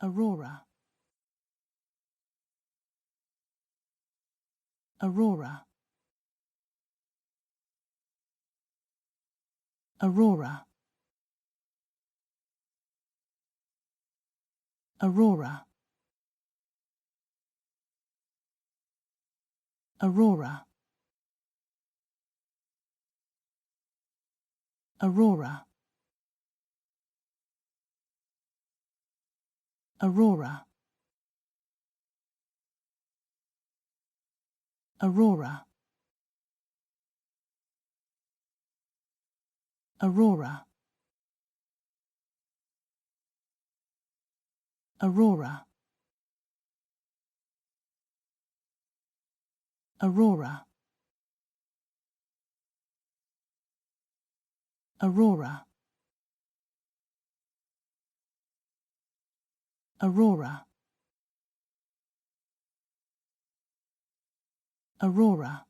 Aurora, Aurora, Aurora, Aurora, Aurora, Aurora, Aurora, Aurora, Aurora, Aurora, Aurora, Aurora, Aurora, Aurora,